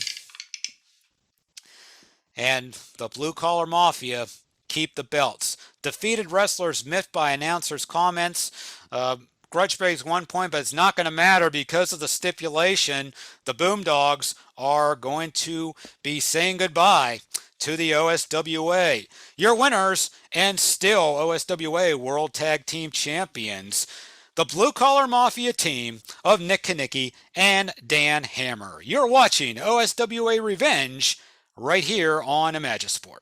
And the Blue Collar Mafia keep the belts. Defeated wrestlers miffed by announcers' comments. grudge pays 1 point, but it's not going to matter because of the stipulation. The Boomdogs are going to be saying goodbye to the OSWA. Your winners and still OSWA World Tag Team Champions, the Blue Collar Mafia team of Nick Kanicki and Dan Hammer. You're watching OSWA Revenge right here on Imagisport.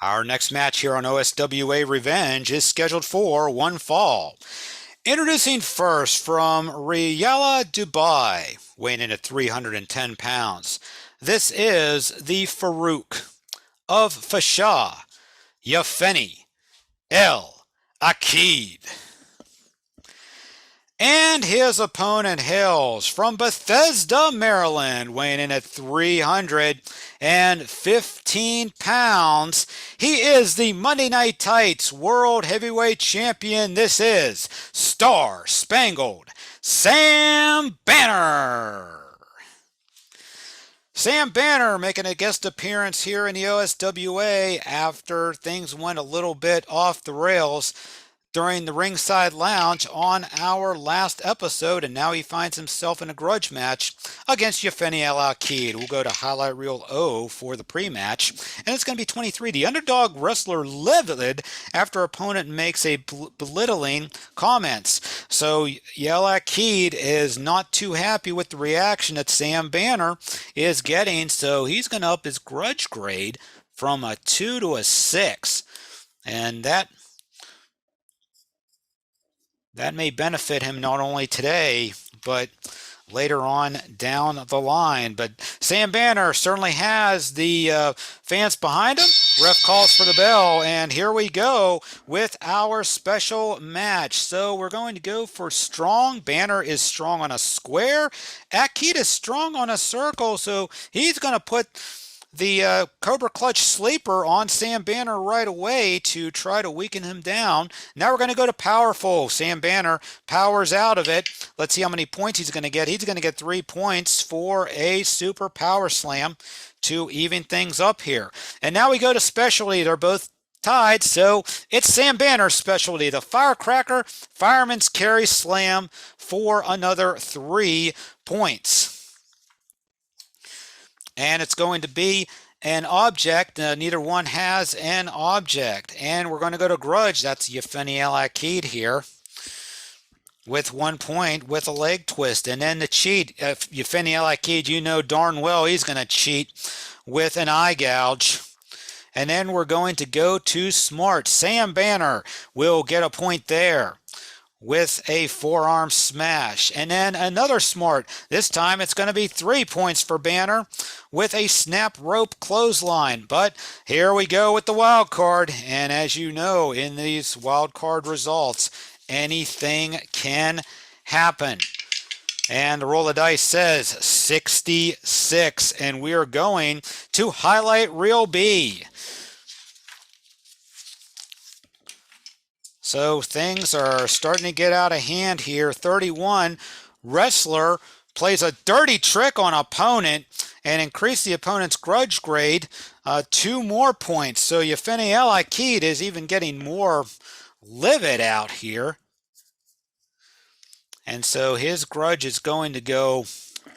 Our next match here on OSWA Revenge is scheduled for one fall. Introducing first from Riyadh, Dubai, weighing in at 310 pounds. This is the Farouk of Fasha, Yefeni El Achid. And his opponent hails from Bethesda, Maryland, weighing in at 315 pounds. He is the Monday Night Tights World Heavyweight Champion. This is Star Spangled Sam Banner. Sam Banner making a guest appearance here in the OSWA after things went a little bit off the rails during the ringside lounge on our last episode, and now he finds himself in a grudge match against Yefeni El Achid. We'll go to highlight reel O for the pre-match, and it's going to be 23. The underdog wrestler livid after opponent makes a belittling comments. So El Achid is not too happy with the reaction that Sam Banner is getting, so he's going to up his grudge grade from a 2 to a 6, and that may benefit him not only today, but later on down the line. But Sam Banner certainly has the fans behind him. Ref calls for the bell, and here we go with our special match. So we're going to go for strong. Banner is strong on a square. Achid is strong on a circle, so he's going to put the Cobra Clutch Sleeper on Sam Banner right away to try to weaken him down. Now we're going to go to Powerful. Sam Banner powers out of it. Let's see how many points he's going to get. He's going to get 3 points for a Super Power Slam to even things up here. And now we go to Specialty. They're both tied, so it's Sam Banner's specialty, the Firecracker Fireman's Carry Slam for another 3 points. And it's going to be an object. Neither one has an object. And we're going to go to Grudge. That's Yefeni El Achid here with 1 point with a leg twist. And then the cheat, Yefeni El Achid, you know darn well he's going to cheat with an eye gouge. And then we're going to go to Smart. Sam Banner will get a point there with a forearm smash. And then another Smart. This time it's going to be 3 points for Banner with a snap rope clothesline. But here we go with the wild card. And as you know, in these wild card results, anything can happen. And the roll of dice says 66. And we are going to highlight reel B. So things are starting to get out of hand here. 31, wrestler plays a dirty trick on opponent and increase the opponent's grudge grade 2 more points. So Yefeni El Achid is even getting more livid out here. And so his grudge is going to go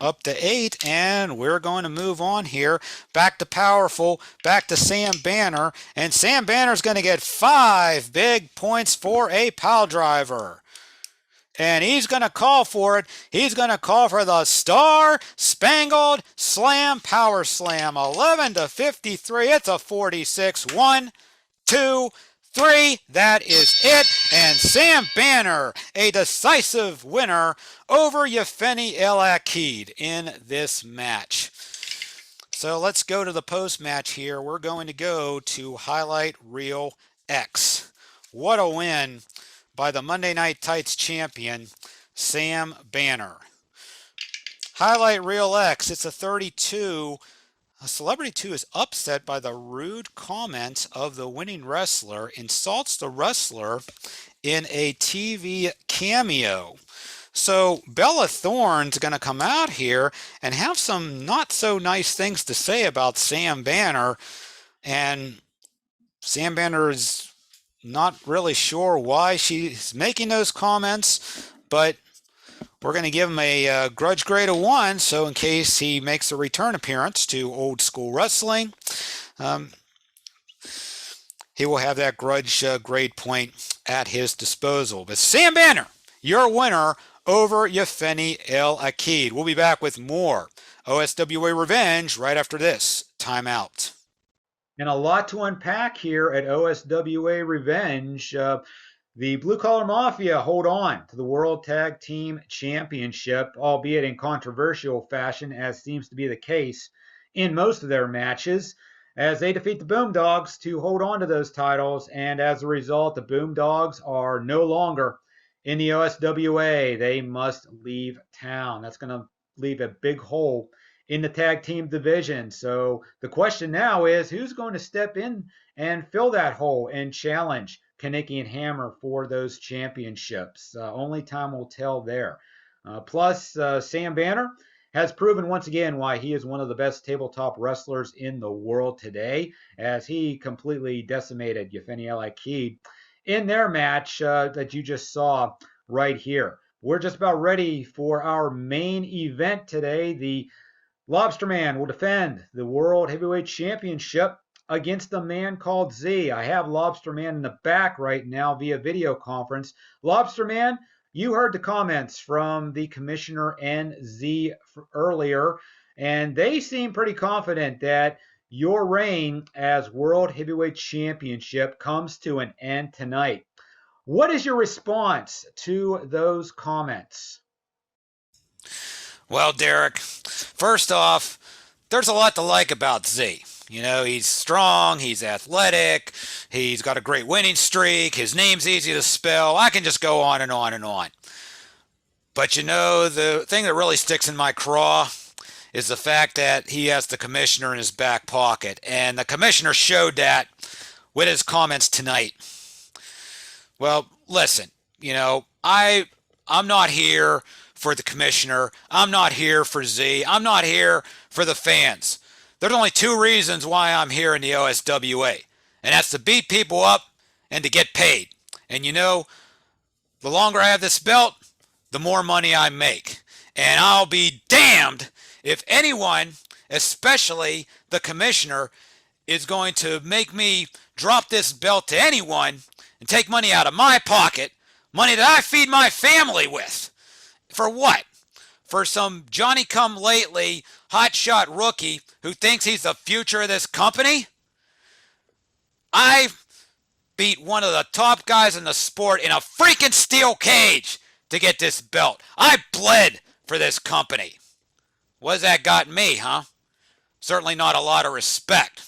up to 8, and we're going to move on here. Back to Powerful, back to Sam Banner, and Sam Banner's going to get 5 big points for a pile driver. And he's going to call for it. He's going to call for the Star Spangled Slam Power Slam. 11 to 53. It's a 46. 1, 2, 3. That is it. And Sam Banner, a decisive winner over Yefeni El Achid in this match. So let's go to the post-match here. We're going to go to highlight reel X. What a win by the Monday Night Tights champion, Sam Banner. Highlight reel X, it's a 32. Celebrity 2 is upset by the rude comments of the winning wrestler, insults the wrestler in a TV cameo. So Bella Thorne's going to come out here and have some not so nice things to say about Sam Banner. And Sam Banner is Not really sure why she's making those comments, but we're going to give him a grudge grade of 1, so in case he makes a return appearance to Old School Wrestling, he will have that grudge grade point at his disposal. But Sam Banner, your winner over Yefeni El Achid. We'll be back with more OSWA Revenge right after this timeout. And a lot to unpack here at OSWA Revenge. The Blue Collar Mafia hold on to the World Tag Team Championship, albeit in controversial fashion, as seems to be the case in most of their matches, as they defeat the Boomdogs to hold on to those titles. And as a result, the Boomdogs are no longer in the OSWA. They must leave town. That's going to leave a big hole in the tag team division. So the question now is, who's going to step in and fill that hole and challenge Kanicki and Hammer for those championships? Only time will tell there. Plus, Sam Banner has proven once again why he is one of the best tabletop wrestlers in the world today, as he completely decimated Yefeni El Achid in their match that you just saw right here. We're just about ready for our main event today. The Lobsterman will defend the World Heavyweight Championship against a man called Z. I have Lobsterman in the back right now via video conference. Lobsterman, you heard the comments from the commissioner and Z earlier, and they seem pretty confident that your reign as World Heavyweight Championship comes to an end tonight. What is your response to those comments? Well, Derek, first off, there's a lot to like about Z. You know, he's strong, he's athletic, he's got a great winning streak, his name's easy to spell. I can just go on and on and on. But you know, the thing that really sticks in my craw is the fact that he has the commissioner in his back pocket. And the commissioner showed that with his comments tonight. Well, listen, you know, I'm not here for the commissioner. I'm not here for Z. I'm not here for the fans. There's only 2 reasons why I'm here in the OSWA, and that's to beat people up and to get paid. And you know, the longer I have this belt, the more money I make. And I'll be damned if anyone, especially the commissioner, is going to make me drop this belt to anyone and take money out of my pocket, money that I feed my family with. For what? For some Johnny-come-lately hotshot rookie who thinks he's the future of this company? I beat one of the top guys in the sport in a freaking steel cage to get this belt. I bled for this company. What's that got me, huh? Certainly not a lot of respect.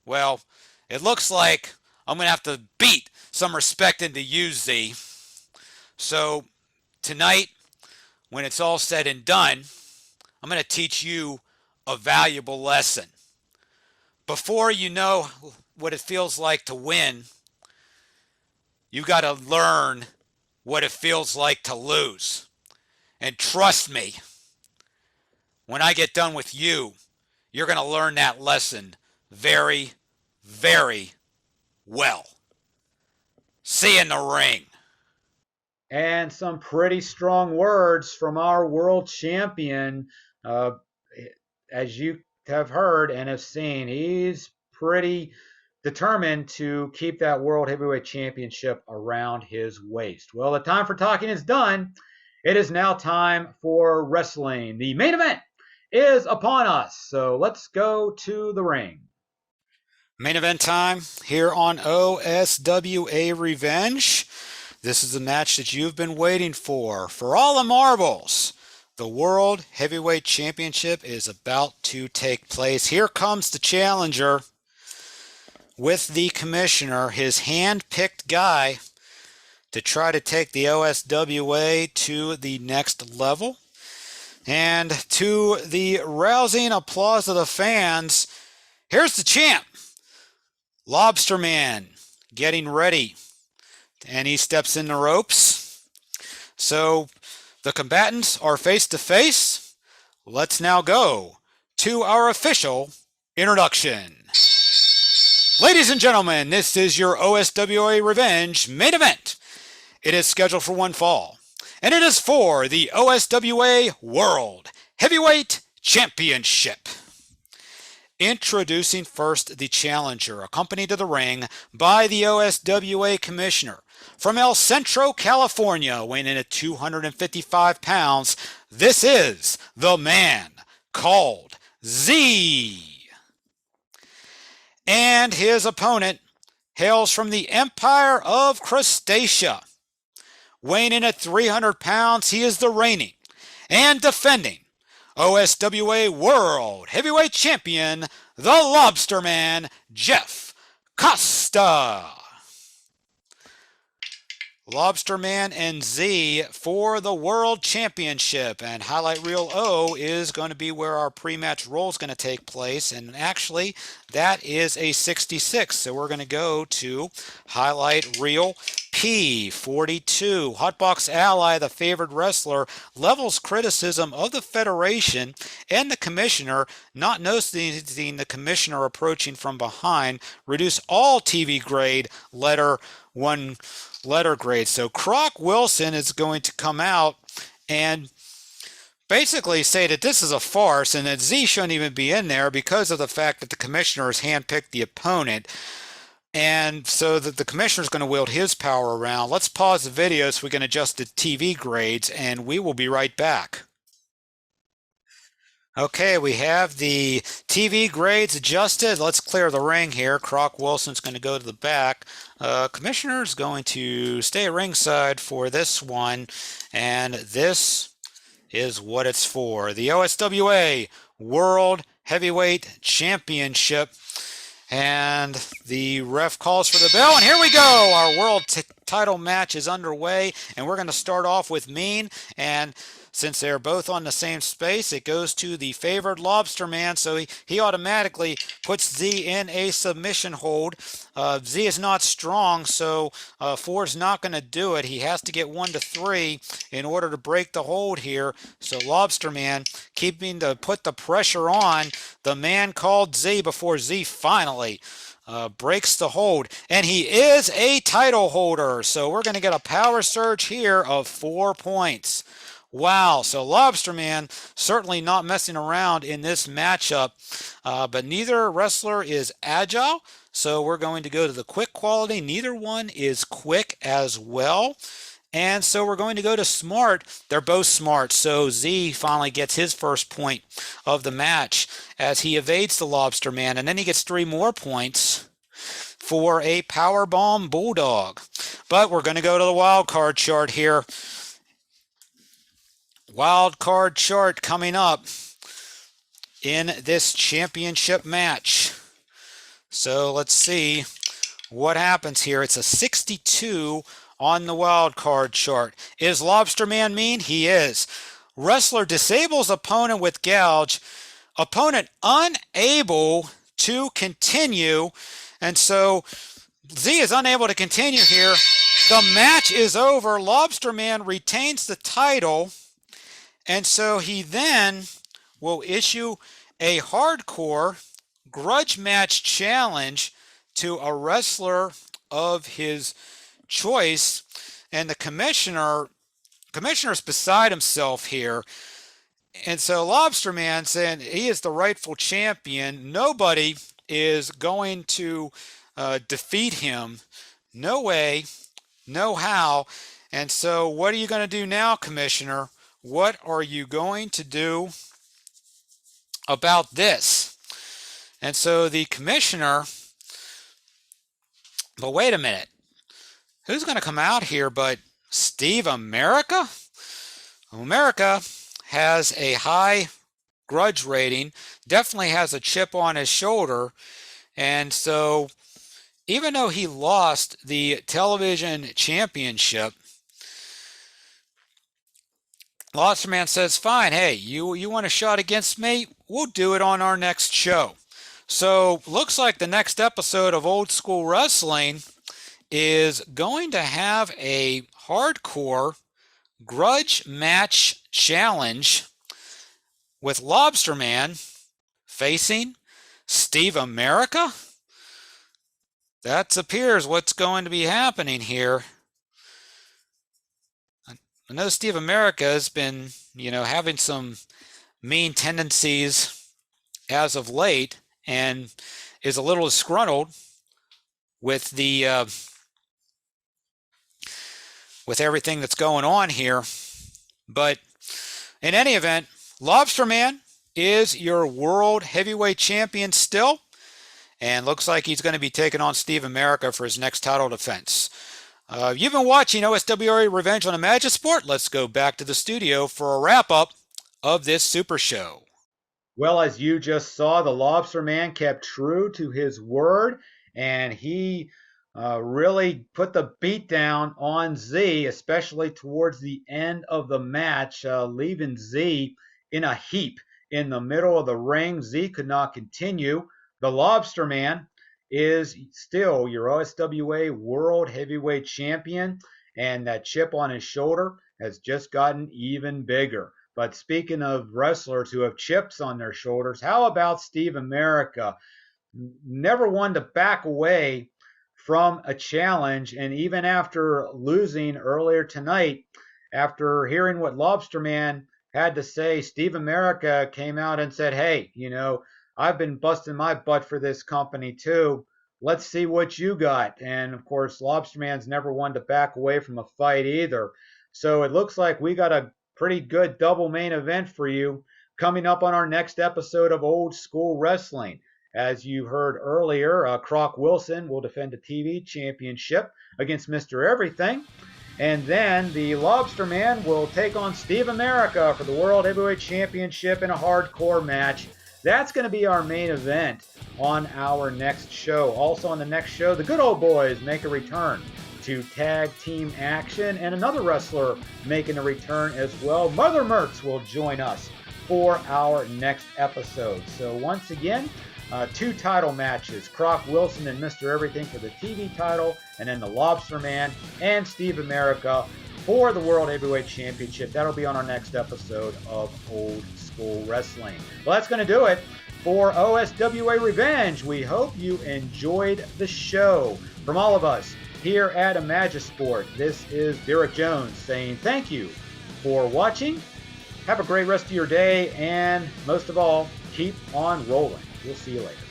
Well, it looks like I'm going to have to beat some respect into you, Z. So tonight, when it's all said and done, I'm going to teach you a valuable lesson. Before you know what it feels like to win, you got to learn what it feels like to lose. And trust me, when I get done with you, you're going to learn that lesson very, very well. See you in the ring. And some pretty strong words from our world champion. As you have heard and have seen, he's pretty determined to keep that World Heavyweight Championship around his waist. Well, the time for talking is done. It is now time for wrestling. The main event is upon us, so let's go to the ring. Main event time here on OSWA Revenge. This is the match that you've been waiting for. For all the marbles, the World Heavyweight Championship is about to take place. Here comes the challenger with the commissioner, his hand-picked guy to try to take the OSWA to the next level. And to the rousing applause of the fans, here's the champ, Lobsterman, getting ready. And he steps in the ropes. So the combatants are face to face. Let's now go to our official introduction. Ladies and gentlemen, this is your OSWA Revenge main event. It is scheduled for one fall, and it is for the OSWA World Heavyweight Championship. Introducing first the challenger, accompanied to the ring by the OSWA Commissioner. From El Centro, California, weighing in at 255 pounds, this is the man called Z. And his opponent hails from the Empire of Crustacea. Weighing in at 300 pounds, he is the reigning and defending OSWA World Heavyweight Champion, the Lobsterman, Jeff Costa. Lobsterman and Z for the World Championship, and Highlight Reel O is going to be where our pre-match roll is going to take place, and actually that is a 66, so we're going to go to Highlight Reel P42. Hotbox Ally, the favored wrestler, levels criticism of the Federation and the Commissioner, not noticing the Commissioner approaching from behind, reduce all TV grade letter grade. So Croc Wilson is going to come out and basically say that this is a farce and that Z shouldn't even be in there because of the fact that the Commissioner has handpicked the opponent. And so that the Commissioner is going to wield his power around. Let's pause the video so we can adjust the TV grades, and we will be right back. Okay, we have the TV grades adjusted. Let's clear the ring here. Croc Wilson's going to go to the back. Commissioner's going to stay ringside for this one, and this is what it's for. The OSWA World Heavyweight Championship. And the ref calls for the bell, and here we go. Our world title match is underway, and we're going to start off with Mean, and since they're both on the same space, it goes to the favored Lobsterman, so he automatically puts Z in a submission hold. Z is not strong, so 4 is not going to do it. He has to get 1 to 3 in order to break the hold here. So Lobsterman keeping to put the pressure on the man called Z before Z finally breaks the hold, and he is a title holder. So we're going to get a power surge here of 4 points. Wow, so Lobsterman certainly not messing around in this matchup, but neither wrestler is agile, so we're going to go to the quick quality. Neither one is quick as well, and so we're going to go to smart. They're both smart, so Z finally gets his first point of the match as he evades the Lobsterman, and then he gets 3 more points for a powerbomb bulldog. But we're going to go to the wild card chart here. Wild card chart coming up in this championship match. So let's see what happens here. It's a 62 on the wild card chart. Is Lobsterman mean? He is. Wrestler disables opponent with gouge. Opponent unable to continue. And so Z is unable to continue here. The match is over. Lobsterman retains the title. And so he then will issue a hardcore grudge match challenge to a wrestler of his choice. And the commissioner's beside himself here. And so Lobsterman saying he is the rightful champion. Nobody is going to defeat him. No way, no how. And so what are you going to do now, Commissioner? What are you going to do about this? And so the Commissioner, but wait a minute, who's going to come out here but Steve America? America has a high grudge rating, definitely has a chip on his shoulder, and so even though he lost the television championship, Lobsterman says, fine, hey, you want a shot against me? We'll do it on our next show. So looks like the next episode of Old School Wrestling is going to have a hardcore grudge match challenge with Lobsterman facing Steve America. that appears what's going to be happening here. I know Steve America has been, having some mean tendencies as of late and is a little disgruntled with with everything that's going on here. But in any event, Lobsterman is your world heavyweight champion still, and looks like he's going to be taking on Steve America for his next title defense. You've been watching OSWA Revenge on Imaginasport. Let's go back to the studio for a wrap-up of this Super Show. Well, as you just saw, the Lobsterman kept true to his word, and he really put the beat down on Z, especially towards the end of the match, leaving Z in a heap in the middle of the ring. Z could not continue. The Lobsterman is still your OSWA World Heavyweight Champion, and that chip on his shoulder has just gotten even bigger. But speaking of wrestlers who have chips on their shoulders, how about Steve America? Never one to back away from a challenge, and even after losing earlier tonight, after hearing what Lobsterman had to say, Steve America came out and said, hey, I've been busting my butt for this company too. Let's see what you got. And of course, Lobsterman's never one to back away from a fight either. So it looks like we got a pretty good double main event for you coming up on our next episode of Old School Wrestling. As you heard earlier, Croc Wilson will defend the TV championship against Mr. Everything. And then the Lobsterman will take on Steve America for the World Heavyweight Championship in a hardcore match. That's going to be our main event on our next show. Also on the next show, the Good Old Boys make a return to tag team action, and another wrestler making a return as well. Mother Mertz will join us for our next episode. So once again, 2 title matches, Croc Wilson and Mr. Everything for the TV title, and then the Lobsterman and Steve America for the World Heavyweight Championship. That'll be on our next episode of Old School Wrestling. Well, that's going to do it for OSWA Revenge. We hope you enjoyed the show. From all of us here at Imaginasport, this is Derek Jones saying thank you for watching. Have a great rest of your day, and most of all, keep on rolling. We'll see you later.